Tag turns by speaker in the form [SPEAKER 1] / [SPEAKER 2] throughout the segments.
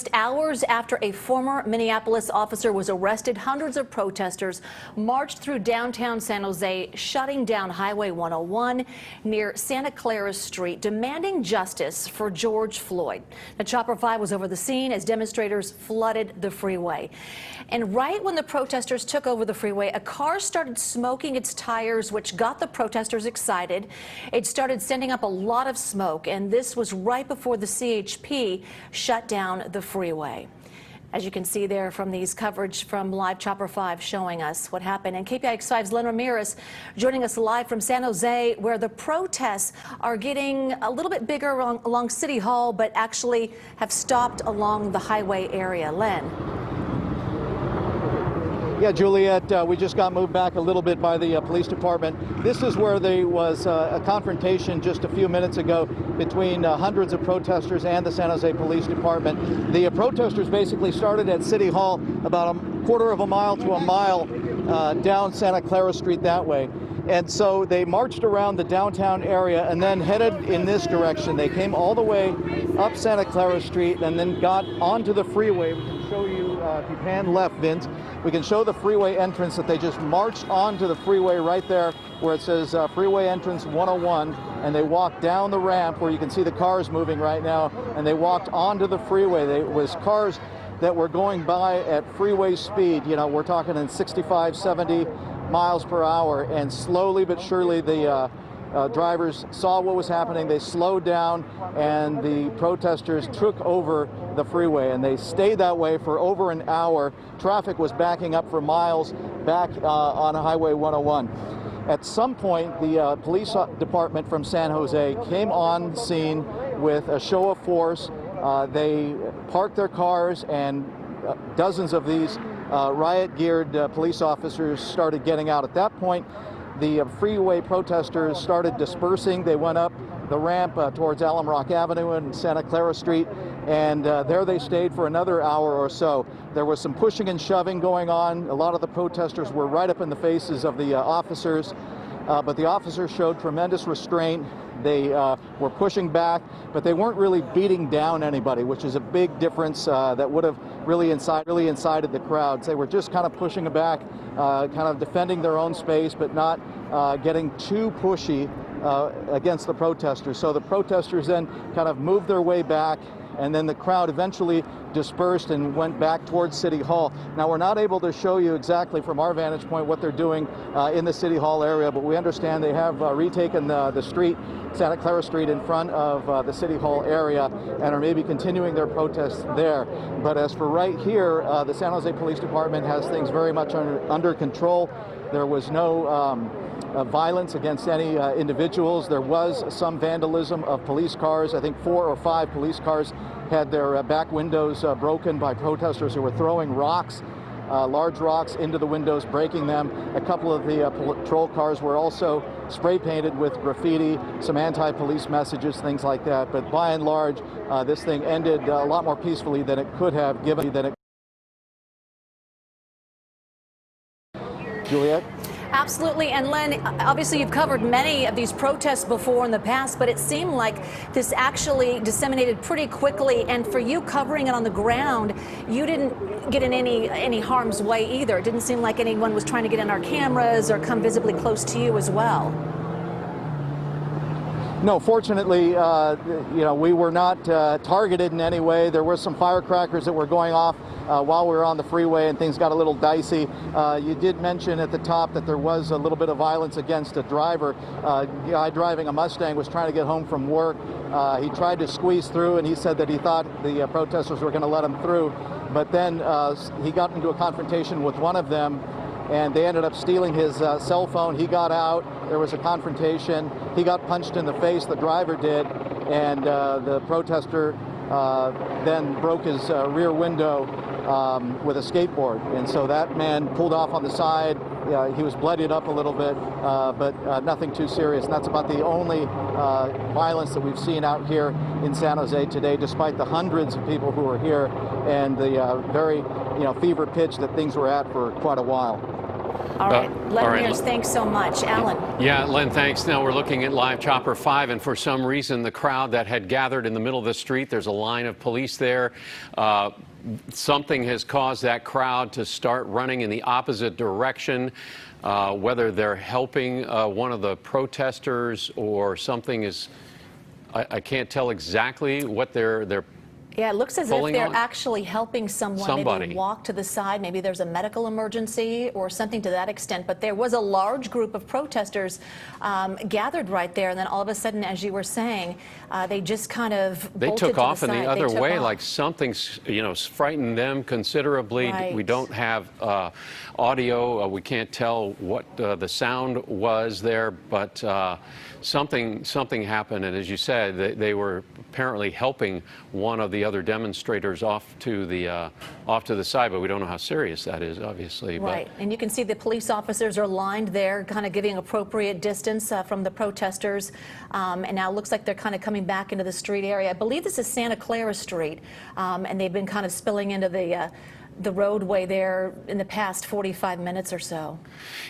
[SPEAKER 1] Just hours after a former Minneapolis officer was arrested, hundreds of protesters marched through downtown San Jose, shutting down Highway 101 near Santa Clara Street, demanding justice for George Floyd. The Chopper 5 was over the scene as demonstrators flooded the freeway. And right when the protesters took over the freeway, a car started smoking its tires, which got the protesters excited. It started sending up a lot of smoke, and this was right before the CHP shut down the freeway. As you can see there from these coverage from Live Chopper 5 showing us what happened. And KPIX5's Len Ramirez joining us live from San Jose, where the protests are getting a little bit bigger along City Hall, but actually have stopped along the highway area. Len.
[SPEAKER 2] Yeah, Juliet, we just got moved back a little bit by the police department. This is where there was a confrontation just a few minutes ago between hundreds of protesters and the San Jose Police Department. The protesters basically started at City Hall about a quarter of a mile to a mile down Santa Clara Street that way. And so they marched around the downtown area and then headed in this direction. They came all the way up Santa Clara Street and then got onto the freeway. We can show you, if you pan left, Vince, we can show the freeway entrance that they just marched onto the freeway right there where it says freeway entrance 101, and they walked down the ramp where you can see the cars moving right now, and they walked onto the freeway. There was cars that were going by at freeway speed. You know, we're talking in 65, 70 miles per hour, and slowly but surely the drivers saw what was happening. They slowed down, and the protesters took over the freeway, and they stayed that way for over an hour. Traffic was backing up for miles back on Highway 101. At some point, the police department from San Jose came on scene with a show of force. They parked their cars, and dozens of these riot-geared police officers started getting out. At that point, the freeway protesters started dispersing. They went up the ramp towards Alum Rock Avenue and Santa Clara Street, and there they stayed for another hour or so. There was some pushing and shoving going on. A lot of the protesters were right up in the faces of the officers, but the officers showed tremendous restraint. They were pushing back, but they weren't really beating down anybody, which is a big difference that would have really incited the crowds. They were just kind of pushing back, kind of defending their own space, but not getting too pushy against the protesters. So the protesters then kind of moved their way back, and then the crowd eventually dispersed and went back towards City Hall. Now, we're not able to show you exactly from our vantage point what they're doing in the City Hall area, but we understand they have retaken the street, Santa Clara Street, in front of the City Hall area, and are maybe continuing their protests there. But as for right here, the San Jose Police Department has things very much under control. There was no violence against any individuals. There was some vandalism of police cars. I think 4 or 5 police cars had their back windows broken by protesters who were throwing rocks, large rocks, into the windows, breaking them. A couple of the patrol cars were also spray painted with graffiti, some anti-police messages, things like that. But by and large, this thing ended a lot more peacefully than it could have, given that it. Juliet?
[SPEAKER 1] Absolutely. And Len, obviously you've covered many of these protests before in the past, but it seemed like this actually disseminated pretty quickly. And for you covering it on the ground, you didn't get in any harm's way either. It didn't seem like anyone was trying to get in our cameras or come visibly close to you as well.
[SPEAKER 2] No, fortunately, we were not targeted in any way. There were some firecrackers that were going off while we were on the freeway, and things got a little dicey. You did mention at the top that there was a little bit of violence against a driver. A guy driving a Mustang was trying to get home from work. He tried to squeeze through, and he said that he thought the protesters were going to let him through. But then he got into a confrontation with one of them, and they ended up stealing his cell phone. He got out. There was a confrontation. He got punched in the face, the driver did, and the protester then broke his rear window with a skateboard. And so that man pulled off on the side. He was bloodied up a little bit, but nothing too serious. And that's about the only violence that we've seen out here in San Jose today, despite the hundreds of people who are here and the very fever pitch that things were at for quite a while.
[SPEAKER 1] All right,
[SPEAKER 3] all right.
[SPEAKER 1] Len, thanks so much. Alan.
[SPEAKER 3] Yeah, Len, thanks. Now we're looking at live chopper 5, and for some reason the crowd that had gathered in the middle of the street, there's a line of police there. Something has caused that crowd to start running in the opposite direction. Whether they're helping one of the protesters or something is, I can't tell exactly what they're
[SPEAKER 1] Yeah, it looks as if they're
[SPEAKER 3] on?
[SPEAKER 1] actually helping somebody maybe walk to the side. Maybe there's a medical emergency or something to that extent. But there was a large group of protesters gathered right there. And then all of a sudden, as you were saying, they just kind of
[SPEAKER 3] They
[SPEAKER 1] bolted
[SPEAKER 3] took
[SPEAKER 1] to
[SPEAKER 3] off
[SPEAKER 1] the
[SPEAKER 3] in
[SPEAKER 1] side.
[SPEAKER 3] the other way,
[SPEAKER 1] off.
[SPEAKER 3] like something's, frightened them considerably.
[SPEAKER 1] Right.
[SPEAKER 3] We don't have audio. We can't tell what the sound was there, but something happened. And as you said, they were apparently helping one of the other demonstrators off to the side, but we don't know how serious that is, obviously.
[SPEAKER 1] Right, and you can see the police officers are lined there, kind of giving appropriate distance from the protesters, and now it looks like they're kind of coming back into the street area. I believe this is Santa Clara Street, and they've been kind of spilling into the roadway there in the past 45 minutes or so.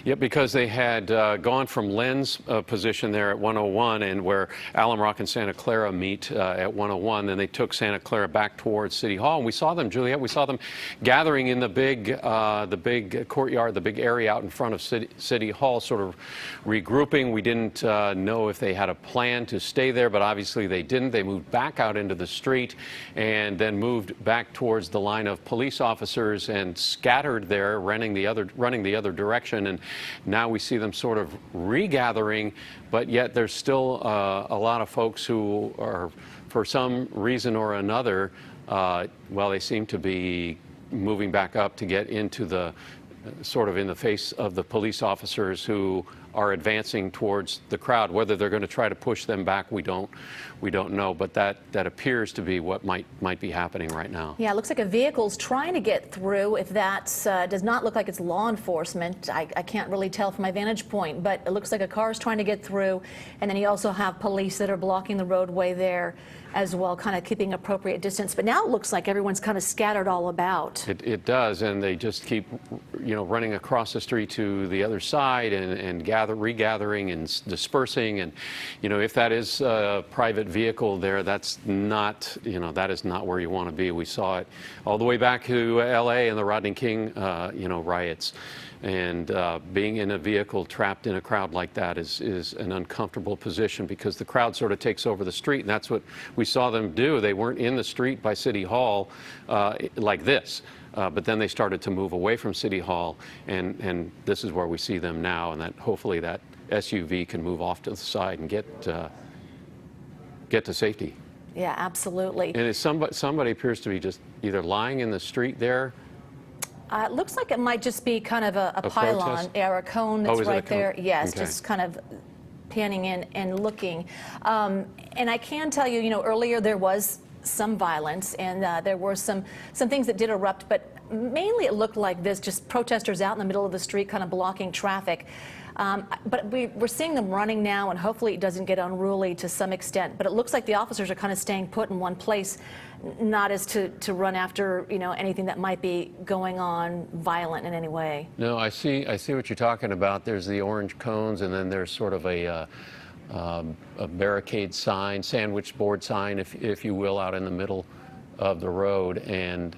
[SPEAKER 3] Yeah, because they had gone from Len's position there at 101, and where Alum Rock and Santa Clara meet at 101, then they took Santa Clara back towards City Hall. And we saw them, Juliet, we saw them gathering in the big courtyard, the big area out in front of City Hall, sort of regrouping. We didn't know if they had a plan to stay there, but obviously they didn't. They moved back out into the street and then moved back towards the line of police officers and scattered there, running the other direction. And now we see them sort of regathering, but yet there's still a lot of folks who are, for some reason or another, well, they seem to be moving back up to get into the sort of in the face of the police officers who are advancing towards the crowd. Whether they're going to try to push them back, we don't know, but that appears to be what might be happening right now.
[SPEAKER 1] Yeah, it looks like a vehicle's trying to get through. If that does not look like it's law enforcement, I can't really tell from my vantage point, but it looks like a car's trying to get through, and then you also have police that are blocking the roadway there as well, kind of keeping appropriate distance. But now it looks like everyone's kind of scattered all about.
[SPEAKER 3] It does, and they just keep, running across the street to the other side and regathering and dispersing. And, if that is a private vehicle there, that's not, that is not where you want to be. We saw it all the way back to L.A. and the Rodney King, riots. And being in a vehicle trapped in a crowd like that is an uncomfortable position, because the crowd sort of takes over the street, and that's what we saw them do. They weren't in the street by City Hall like this, but then they started to move away from City Hall, and this is where we see them now, and that hopefully that SUV can move off to the side and get to safety.
[SPEAKER 1] Yeah, absolutely.
[SPEAKER 3] And somebody appears to be just either lying in the street there.
[SPEAKER 1] It looks like it might just be kind of a pylon or a cone that's right there. Yes,
[SPEAKER 3] okay.
[SPEAKER 1] Just kind of panning in and looking. And I can tell you, earlier there was some violence, and there were some things that did erupt, but mainly it looked like this, just protesters out in the middle of the street kind of blocking traffic. But we're seeing them running now, and hopefully it doesn't get unruly to some extent. But it looks like the officers are kind of staying put in one place, not as to run after anything that might be going on violent in any way.
[SPEAKER 3] No, I see what you're talking about. There's the orange cones, and then there's sort of a barricade sign, sandwich board sign, if you will, out in the middle of the road. And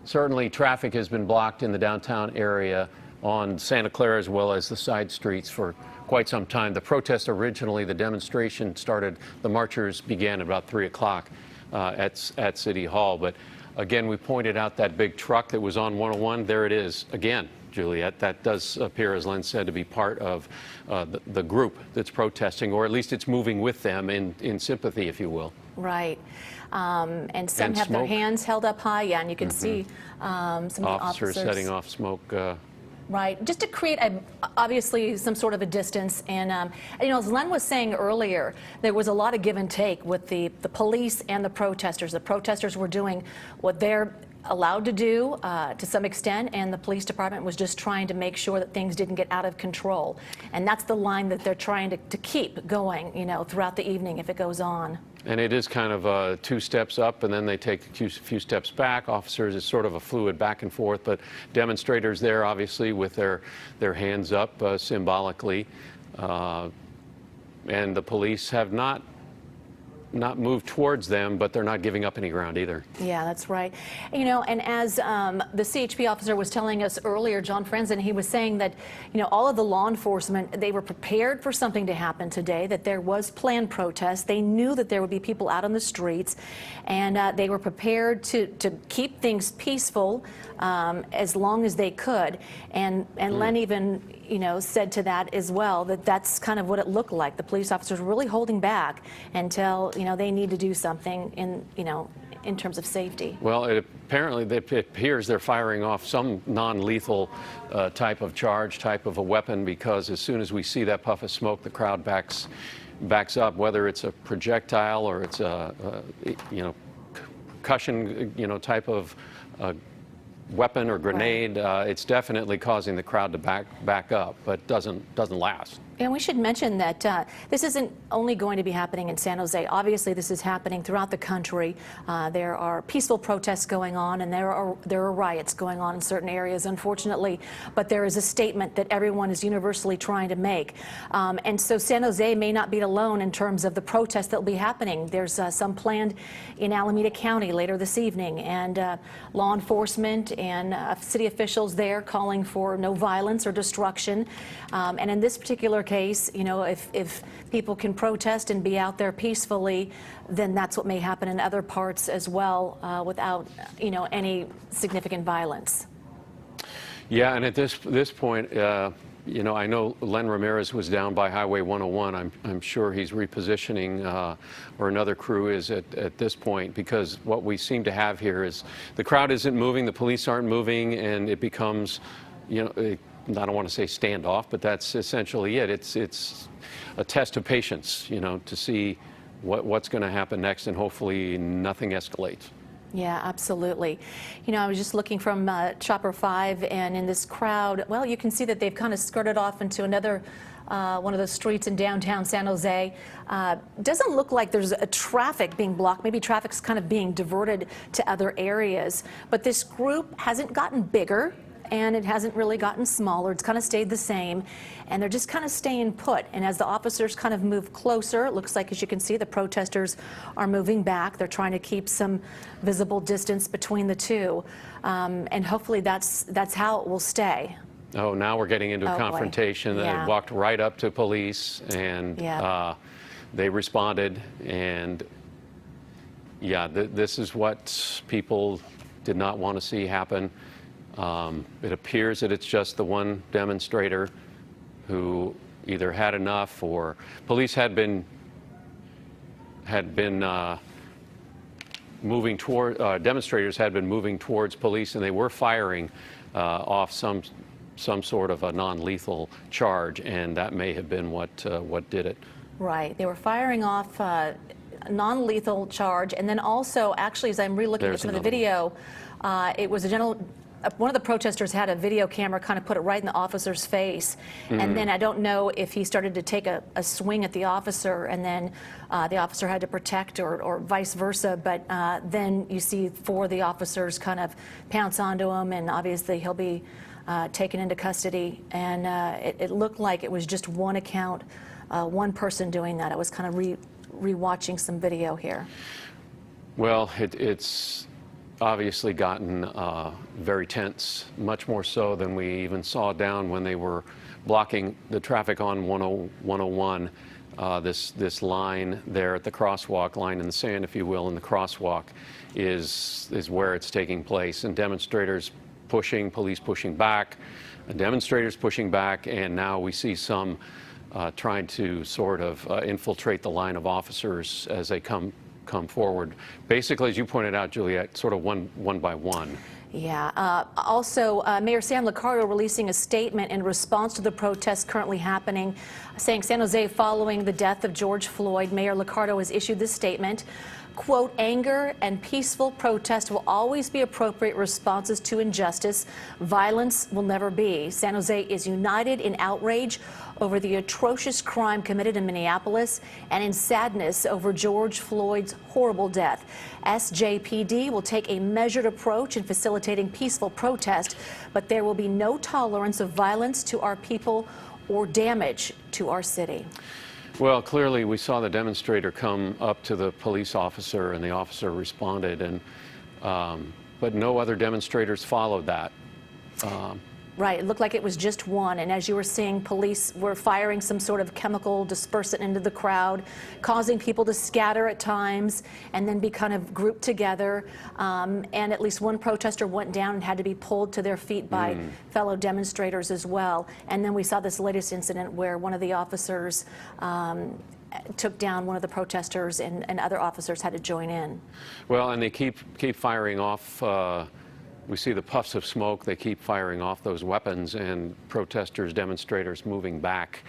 [SPEAKER 3] certainly traffic has been blocked in the downtown area on Santa Clara as well as the side streets for quite some time. The protest originally, the demonstration started, the marchers began about 3 o'clock at City Hall. But again, we pointed out that big truck that was on 101. There it is again, Juliet. That does appear, as Len said, to be part of the group that's protesting, or at least it's moving with them in sympathy, if you will.
[SPEAKER 1] Right. And some have their hands held up high, yeah, and you can see some of the officers
[SPEAKER 3] setting off smoke.
[SPEAKER 1] Right, just to create obviously some sort of a distance. And as Len was saying earlier, there was a lot of give and take with the police and the protesters. The protesters were doing what their allowed to do to some extent, and the police department was just trying to make sure that things didn't get out of control. And that's the line that they're trying to keep going, you know, throughout the evening if it goes on.
[SPEAKER 3] And it is kind of 2 steps up, and then they take a few steps back. Officers, is sort of a fluid back and forth, but demonstrators there, obviously, with their hands up symbolically. And the police have not moved towards them, but they're not giving up any ground either.
[SPEAKER 1] Yeah, that's right. You know, and as the CHP officer was telling us earlier, John Franzen, he was saying that, you know, all of the law enforcement, they were prepared for something to happen today, that there was planned protests. They knew that there would be people out on the streets, and they were prepared to keep things peaceful as long as they could. And Len even, you know, said to that as well, that that's kind of what it looked like. The police officers were really holding back until, you know, they need to do something in, you know, in terms of safety.
[SPEAKER 3] Well, it appears they're firing off some non-lethal type of charge, type of a weapon, because as soon as we see that puff of smoke, the crowd backs up, whether it's a projectile or it's a you know, concussion, you know, type of weapon or grenade. Right. It's definitely causing the crowd to back up, but doesn't last.
[SPEAKER 1] And we should mention that this isn't only going to be happening in San Jose. Obviously, this is happening throughout the country. There are peaceful protests going on, and there are riots going on in certain areas, unfortunately. But there is a statement that everyone is universally trying to make. And so San Jose may not be alone in terms of the protests that will be happening. There's some planned in Alameda County later this evening, and law enforcement and city officials there calling for no violence or destruction. And in this particular case, you know, if people can protest and be out there peacefully, then that's what may happen in other parts as well, without, you know, any significant violence.
[SPEAKER 3] Yeah, and at this point, you know, I know Len Ramirez was down by Highway 101. I'm sure he's repositioning, or another crew is at this point, because what we seem to have here is the crowd isn't moving, the police aren't moving, and it becomes, you know, I don't want to say standoff, but that's essentially it. It's a test of patience, you know, to see what's going to happen next, and hopefully nothing escalates.
[SPEAKER 1] Yeah, absolutely. You know, I was just looking from Chopper 5, and in this crowd, well, you can see that they've kind of skirted off into another one of the streets in downtown San Jose. Doesn't look like there's a traffic being blocked. Maybe traffic's kind of being diverted to other areas. But this group hasn't gotten bigger, and it hasn't really gotten smaller. It's kind of stayed the same, and they're just kind of staying put. And as the officers kind of move closer, it looks like, as you can see, the protesters are moving back. They're trying to keep some visible distance between the two, and hopefully that's how it will stay.
[SPEAKER 3] Oh, now we're getting into a confrontation.
[SPEAKER 1] Yeah.
[SPEAKER 3] They walked right up to police, and they responded. And yeah, this is what people did not want to see happen. It appears that it's just the one demonstrator who either had enough, or police had been moving toward, demonstrators had been moving towards police, and they were firing off some sort of a non-lethal charge, and that may have been what did it. Right.
[SPEAKER 1] They were firing off a non-lethal charge, and then also, actually, as I'm re-looking at some of the video, it was a one of the protesters had a video camera, kind of put it right in the officer's face. And then I don't know if he started to take a swing at the officer, and then the officer had to protect, or vice versa. But then you see 4 of the officers kind of pounce onto him, and obviously he'll be taken into custody. And it looked like it was just one account, one person doing that. I was kind of re-watching some video here.
[SPEAKER 3] Well, it's obviously gotten very tense, much more so than we even saw down when they were blocking the traffic on 101. This line there at the crosswalk, line in the sand, if you will, in the crosswalk, is where it's taking place. And demonstrators pushing, police pushing back, demonstrators pushing back, and now we see some trying to sort of infiltrate the line of officers as they come forward. Basically, as you pointed out, Juliet, sort of one by one.
[SPEAKER 1] Yeah. Also, Mayor Sam Liccardo releasing a statement in response to the protests currently happening, saying San Jose following the death of George Floyd. Mayor Liccardo has issued this statement. quote, anger and peaceful protest will always be appropriate responses to injustice. Violence will never be. San Jose is united in outrage over the atrocious crime committed in Minneapolis and in sadness over George Floyd's horrible death. SJPD will take a measured approach in facilitating peaceful protest, but there will be no tolerance of violence to our people or damage to our city.
[SPEAKER 3] Well, clearly we saw the demonstrator come up to the police officer, and the officer responded, and but no other demonstrators followed that.
[SPEAKER 1] Right, it looked like it was just one, and as you were seeing, police were firing some sort of chemical dispersant into the crowd, causing people to scatter at times and then be kind of grouped together. And at least one protester went down and had to be pulled to their feet by fellow demonstrators as well. And then we saw this latest incident where one of the officers took down one of the protesters, and other officers had to join in.
[SPEAKER 3] Well, and they keep firing off. We see the puffs of smoke. They keep firing off those weapons, and protesters, demonstrators moving back.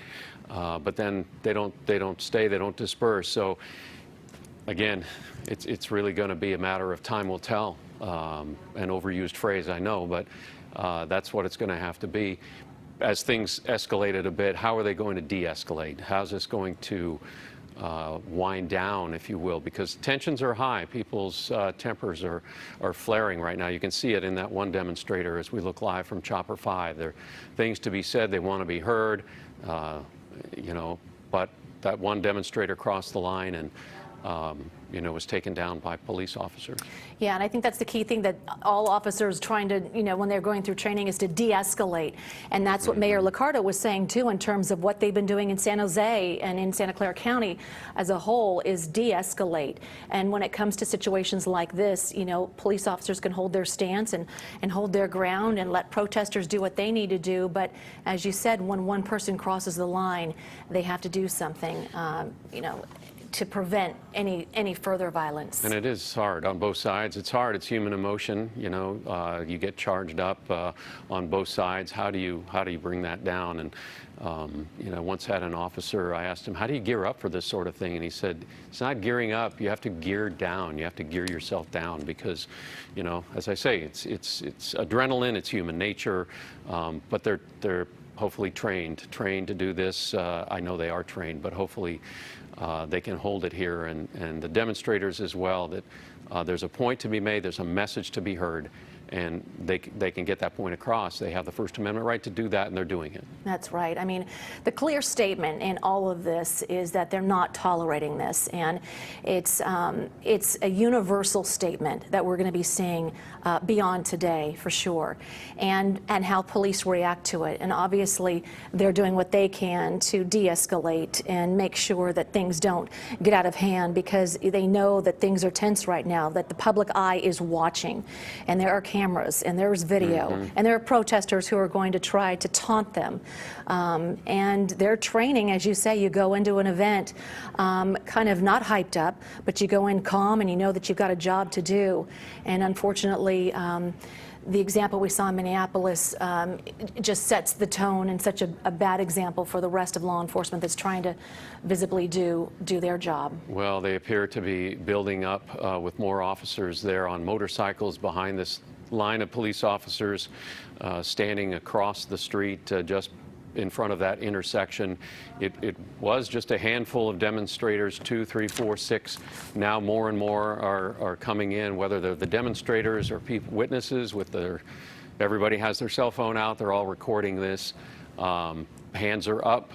[SPEAKER 3] But then they don't stay. They don't disperse. So again, it's really going to be a matter of time will tell. An overused phrase, I know, but that's what it's going to have to be. As things escalated a bit, how are they going to de-escalate? How's this going to wind down, if you will, because tensions are high. People's tempers are flaring right now. You can see it in that one demonstrator as we look live from Chopper 5. There are things to be said. They want to be heard, you know, but that one demonstrator crossed the line and you know, was taken down by police officers.
[SPEAKER 1] Yeah, and I think that's the key thing that all officers trying to, you know, when they're going through training is to de-escalate. And that's what Mayor Liccardo was saying too, in terms of what they've been doing in San Jose and in Santa Clara County as a whole, is de-escalate. And when it comes to situations like this, you know, police officers can hold their stance and hold their ground and let protesters do what they need to do. But as you said, when one person crosses the line, they have to do something, you know, to prevent any further violence.
[SPEAKER 3] And it is hard on both sides. It's hard. It's human emotion. You know, you get charged up on both sides. How do you bring that down? And you know, once had an officer. I asked him, "How do you gear up for this sort of thing?" And he said, "It's not gearing up. You have to gear down. You have to gear yourself down because, you know, as I say, it's adrenaline. It's human nature. But they're hopefully trained to do this. I know they are trained, but hopefully they can hold it here, and the demonstrators as well, that there's a point to be made, there's a message to be heard, and they can get that point across. They have the First Amendment right to do that, and they're doing it.
[SPEAKER 1] That's right. I mean, the clear statement in all of this is that they're not tolerating this, and it's a universal statement that we're going to be seeing beyond today, for sure, and how police react to it. And obviously, they're doing what they can to de-escalate and make sure that things don't get out of hand, because they know that things are tense right now, that the public eye is watching, and there are cameras, and there's video, and there are protesters who are going to try to taunt them. And they're training, as you say, you go into an event kind of not hyped up, but you go in calm and you know that you've got a job to do. And unfortunately, the example we saw in Minneapolis just sets the tone, and such a bad example for the rest of law enforcement that's trying to visibly do their job.
[SPEAKER 3] Well, they appear to be building up with more officers there on motorcycles behind this line of police officers standing across the street just in front of that intersection. It was just a handful of demonstrators, 2, 3, 4, 6. Now more and more are coming in, whether they're the demonstrators or witnesses with everybody has their cell phone out. They're all recording this. Hands are up.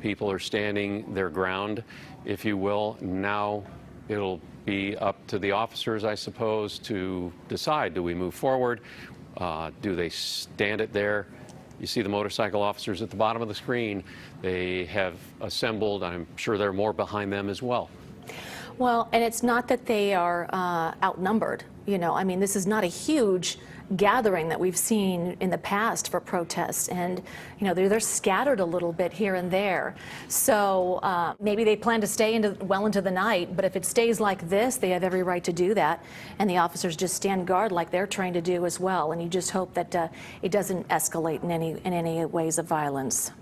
[SPEAKER 3] People are standing their ground, if you will. Now it'll be up to the officers, I suppose, to decide, do we move forward? Do they stand it there? You see the motorcycle officers at the bottom of the screen. They have assembled. I'm sure there are more behind them as well.
[SPEAKER 1] Well, and it's not that they are outnumbered. You know, I mean, this is not a huge gathering that we've seen in the past for protests, and you know, they're scattered a little bit here and there. So maybe they plan to stay well into the night, but if it stays like this, they have every right to do that, and the officers just stand guard like they're trained to do as well. And you just hope that it doesn't escalate in any ways of violence.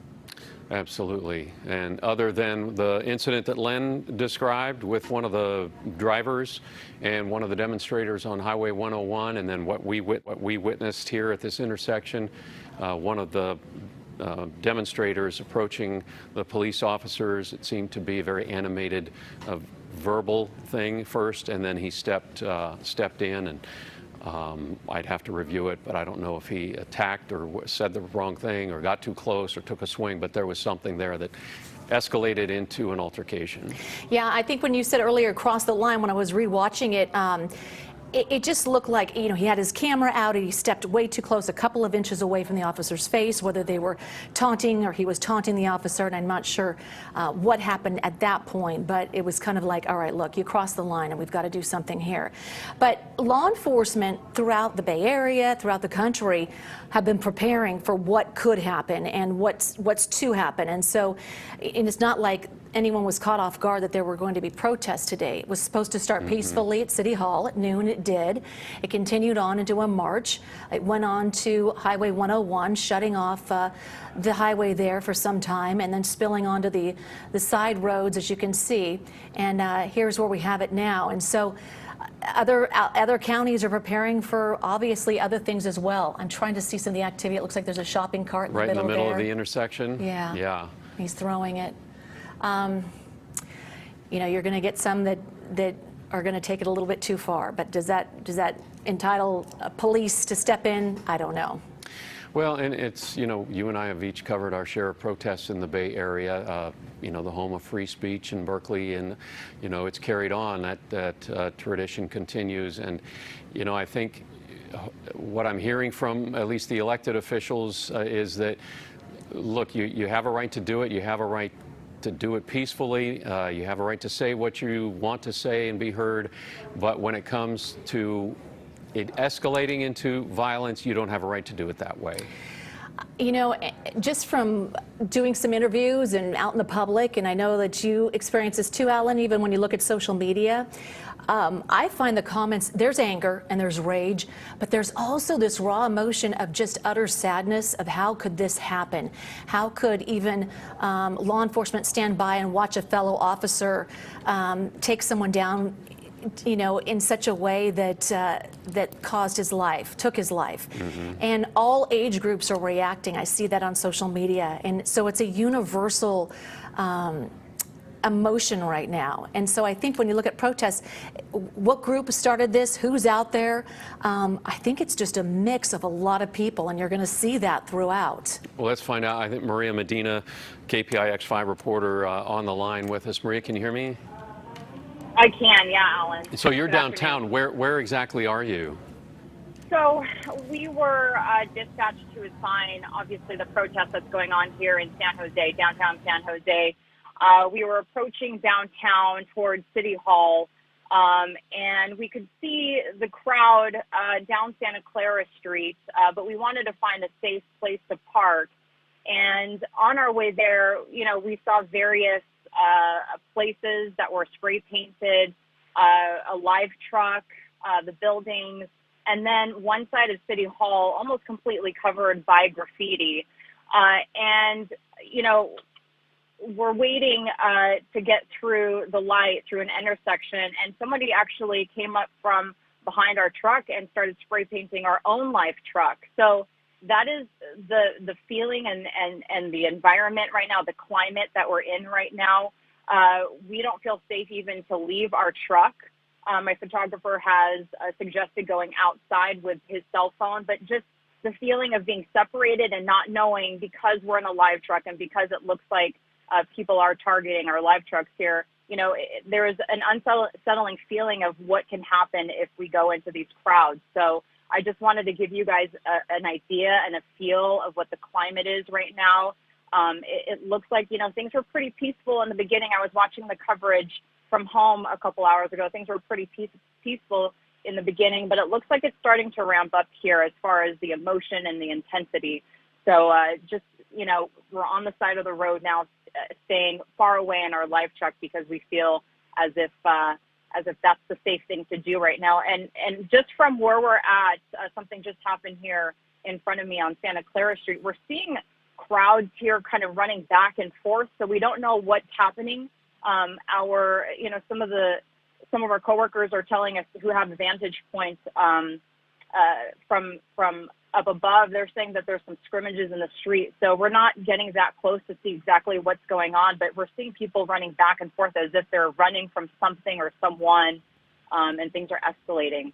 [SPEAKER 3] Absolutely. And other than the incident that Len described with one of the drivers and one of the demonstrators on Highway 101, and then what we witnessed here at this intersection, one of the demonstrators approaching the police officers, it seemed to be a very animated verbal thing first, and then he stepped in, and I'd have to review it, but I don't know if he attacked or said the wrong thing or got too close or took a swing, but there was something there that escalated into an altercation.
[SPEAKER 1] Yeah, I think when you said earlier cross the line, when I was rewatching it, it just looked like, you know, he had his camera out and he stepped way too close, a couple of inches away from the officer's face, whether they were taunting or he was taunting the officer, and I'm not sure what happened at that point, but it was kind of like, all right, look, you crossed the line and we've got to do something here. But law enforcement throughout the Bay Area, throughout the country, have been preparing for what could happen and what's to happen. And so, and it's not like anyone was caught off guard that there were going to be protests today. It was supposed to start peacefully at City Hall at noon. It did. It continued on into a march. It went on to Highway 101, shutting off the highway there for some time, and then spilling onto the side roads, as you can see. And here's where we have it now. And so other counties are preparing for obviously other things as well. I'm trying to see some of the activity. It looks like there's a shopping cart in the middle there.
[SPEAKER 3] Right in the middle of the intersection?
[SPEAKER 1] Yeah.
[SPEAKER 3] Yeah.
[SPEAKER 1] He's throwing it. You know, you're going to get some that are going to take it a little bit too far. But does that entitle police to step in? I don't know.
[SPEAKER 3] Well, and it's, you know, you and I have each covered our share of protests in the Bay Area, you know, the home of free speech in Berkeley, and, you know, it's carried on. That tradition continues. And, you know, I think what I'm hearing from at least the elected officials is that, look, you have a right to do it. You have a right to do it peacefully. You have a right to say what you want to say and be heard. But when it comes to it escalating into violence, you don't have a right to do it that way.
[SPEAKER 1] You know, just from doing some interviews and out in the public, and I know that you experience this too, Alan, even when you look at social media, I find the comments, there's anger and there's rage, but there's also this raw emotion of just utter sadness of how could this happen? How could even law enforcement stand by and watch a fellow officer take someone down, you know, in such a way that that caused his life, took his life. And all age groups are reacting. I see that on social media. And so it's a universal emotion right now. And so I think when you look at protests, what group started this, who's out there, I think it's just a mix of a lot of people, and you're going to see that throughout.
[SPEAKER 3] Well, let's find out. I think Maria Medina, KPIX5 reporter, on the line with us. Maria, can you hear me?
[SPEAKER 4] I can, yeah, Alan.
[SPEAKER 3] So you're
[SPEAKER 4] Good
[SPEAKER 3] downtown.
[SPEAKER 4] afternoon.
[SPEAKER 3] Where exactly are you?
[SPEAKER 4] So we were dispatched to assign, obviously, the protest that's going on here in San Jose, downtown San Jose. We were approaching downtown towards City Hall, and we could see the crowd down Santa Clara Street, but we wanted to find a safe place to park. And on our way there, you know, we saw various places that were spray painted, a live truck, the buildings, and then one side of City Hall almost completely covered by graffiti. And, you know, we're waiting to get through the light, through an intersection, and somebody actually came up from behind our truck and started spray painting our own live truck. So that is the feeling and the environment right now, the climate that we're in right now. We don't feel safe even to leave our truck. My photographer has suggested going outside with his cell phone, but just the feeling of being separated and not knowing, because we're in a live truck and because it looks like people are targeting our live trucks here, you know, there is an unsettling feeling of what can happen if we go into these crowds. So I just wanted to give you guys an idea and a feel of what the climate is right now. It looks like, you know, things were pretty peaceful in the beginning. I was watching the coverage from home a couple hours ago. Things were pretty peaceful in the beginning, but it looks like it's starting to ramp up here as far as the emotion and the intensity. So just, you know, we're on the side of the road now, staying far away in our live truck because we feel as if that's the safe thing to do right now. And just from where we're at, something just happened here in front of me on Santa Clara Street. We're seeing crowds here kind of running back and forth, so we don't know what's happening. Some of our coworkers are telling us who have vantage points from up above. They're saying that there's some scrimmages in the street, so we're not getting that close to see exactly what's going on, but we're seeing people running back and forth as if they're running from something or someone, and things are escalating.